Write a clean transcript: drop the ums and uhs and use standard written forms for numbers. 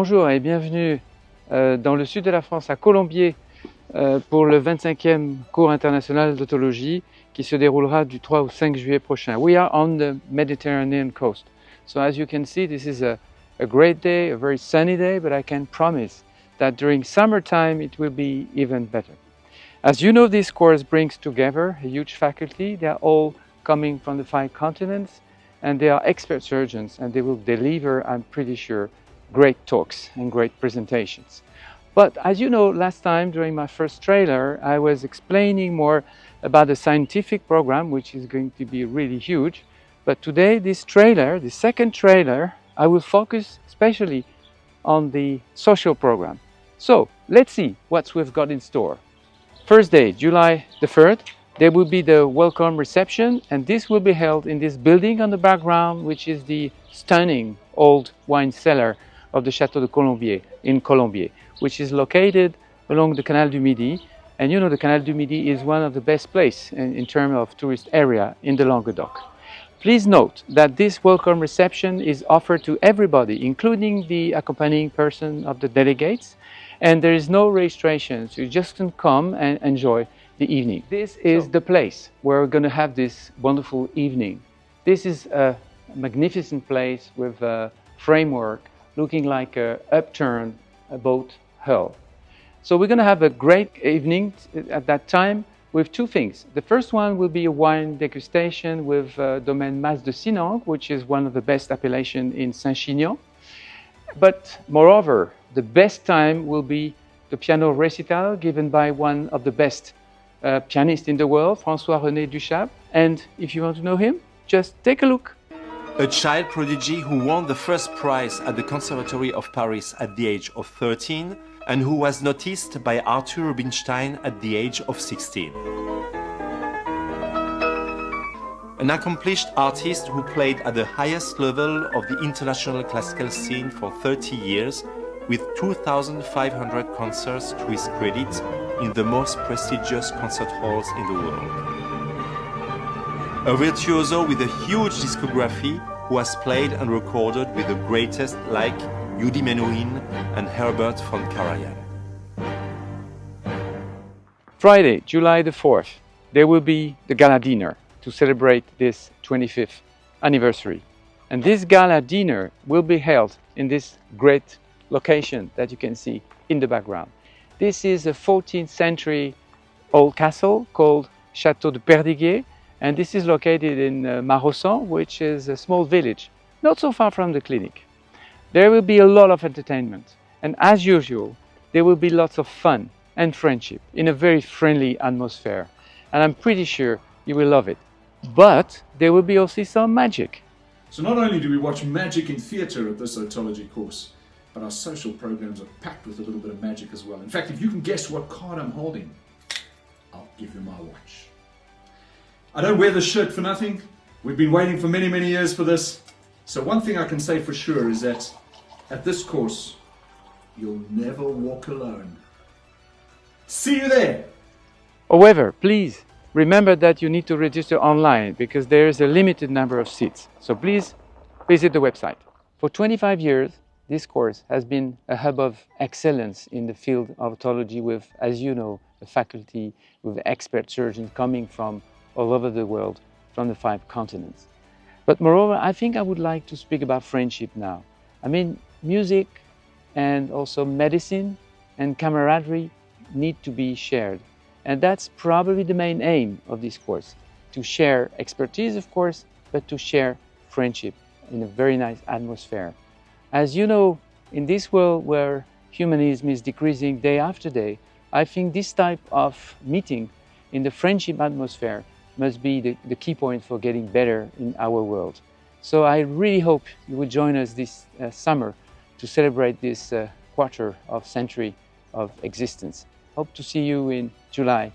Bonjour et bienvenue dans le sud de la France, à Colombiers, pour le 25e cours international d'Otology qui se déroulera du 3 au 5 juillet prochain. We are on the Mediterranean coast. So as you can see, this is a great day, a very sunny day, but I can promise that during summertime it will be even better. As you know, this course brings together a huge faculty. They are all coming from the 5 continents, and they are expert surgeons, and they will deliver, I'm pretty sure, great talks and great presentations. But as you know, last time during my first trailer, I was explaining more about the scientific program, which is going to be really huge. But today, this trailer, the second trailer, I will focus especially on the social program. So let's see what we've got in store. First day, July the 3rd, there will be the welcome reception, and this will be held in this building on the background, which is the stunning old wine cellar of the Château de Colombiers in Colombiers, which is located along the Canal du Midi. And you know, the Canal du Midi is one of the best places in terms of tourist area in the Languedoc. Please note that this welcome reception is offered to everybody, including the accompanying person of the delegates, and there is no registration, so you just can come and enjoy the evening. This is the place where we're going to have this wonderful evening. This is a magnificent place with a framework looking like a upturned boat hull. So we're going to have a great evening at that time with 2 things. The first one will be a wine degustation with Domaine Mas de Sinang, which is one of the best appellations in Saint-Chinian. But moreover, the best time will be the piano recital given by one of the best pianists in the world, François-René Duchappe. And if you want to know him, just take a look. A child prodigy who won the first prize at the Conservatory of Paris at the age of 13 and who was noticed by Arthur Rubinstein at the age of 16. An accomplished artist who played at the highest level of the international classical scene for 30 years with 2,500 concerts to his credit in the most prestigious concert halls in the world. A virtuoso with a huge discography who has played and recorded with the greatest like Yudi Menuhin and Herbert von Karajan. Friday, July the 4th, there will be the gala dinner to celebrate this 25th anniversary. And this gala dinner will be held in this great location that you can see in the background. This is a 14th century old castle called Château de Perdigues, and this is located in Marossan, which is a small village, not so far from the clinic. There will be a lot of entertainment, and as usual, there will be lots of fun and friendship in a very friendly atmosphere, and I'm pretty sure you will love it. But there will be also some magic. So not only do we watch magic in theatre at this Otology course, but our social programs are packed with a little bit of magic as well. In fact, if you can guess what card I'm holding, I'll give you my watch. I don't wear this shirt for nothing. We've been waiting for many, many years for this. So one thing I can say for sure is that at this course, you'll never walk alone. See you there! However, please remember that you need to register online because there is a limited number of seats. So please visit the website. For 25 years, this course has been a hub of excellence in the field of otology with, as you know, a faculty with expert surgeons coming from all over the world, from the 5 continents. But moreover, I think I would like to speak about friendship now. I mean, music and also medicine and camaraderie need to be shared. And that's probably the main aim of this course, to share expertise, of course, but to share friendship in a very nice atmosphere. As you know, in this world where humanism is decreasing day after day, I think this type of meeting in the friendship atmosphere must be the key point for getting better in our world. So I really hope you will join us this summer to celebrate this quarter of century of existence. Hope to see you in July.